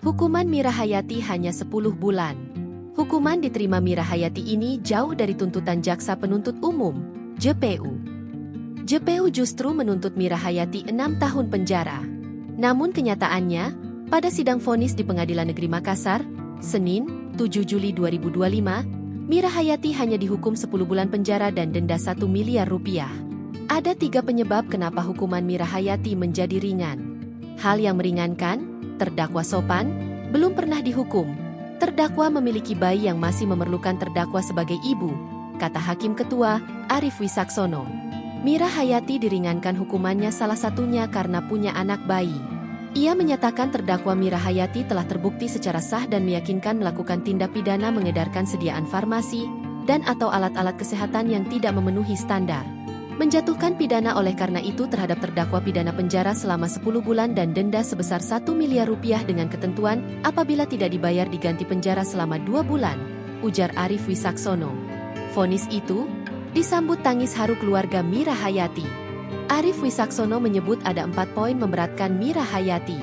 Hukuman Mira Hayati hanya 10 bulan. Hukuman diterima Mira Hayati ini jauh dari tuntutan Jaksa Penuntut Umum, JPU. JPU justru menuntut Mira Hayati 6 tahun penjara. Namun kenyataannya, pada sidang vonis di Pengadilan Negeri Makassar, Senin, 7 Juli 2025, Mira Hayati hanya dihukum 10 bulan penjara dan denda 1 miliar rupiah. Ada 3 penyebab kenapa hukuman Mira Hayati menjadi ringan. Hal yang meringankan, terdakwa sopan, belum pernah dihukum. Terdakwa memiliki bayi yang masih memerlukan terdakwa sebagai ibu, kata Hakim Ketua, Arief Wisaksono. Mira Hayati diringankan hukumannya salah satunya karena punya anak bayi. Ia menyatakan terdakwa Mira Hayati telah terbukti secara sah dan meyakinkan melakukan tindak pidana mengedarkan sediaan farmasi dan atau alat-alat kesehatan yang tidak memenuhi standar. Menjatuhkan pidana oleh karena itu terhadap terdakwa pidana penjara selama 10 bulan dan denda sebesar 1 miliar rupiah dengan ketentuan apabila tidak dibayar diganti penjara selama 2 bulan, ujar Arief Wisaksono. Vonis itu disambut tangis haru keluarga Mira Hayati. Arief Wisaksono menyebut ada 4 poin memberatkan Mira Hayati.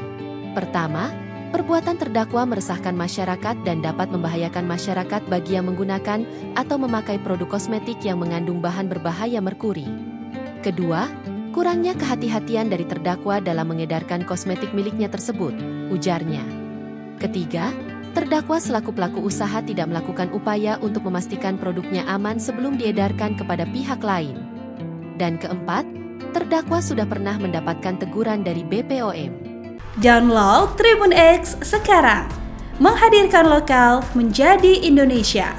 Pertama, perbuatan terdakwa meresahkan masyarakat dan dapat membahayakan masyarakat bagi yang menggunakan atau memakai produk kosmetik yang mengandung bahan berbahaya merkuri. Kedua, kurangnya kehati-hatian dari terdakwa dalam mengedarkan kosmetik miliknya tersebut, ujarnya. Ketiga, terdakwa selaku pelaku usaha tidak melakukan upaya untuk memastikan produknya aman sebelum diedarkan kepada pihak lain. Dan keempat, terdakwa sudah pernah mendapatkan teguran dari BPOM. Download Tribun X sekarang, menghadirkan lokal menjadi Indonesia.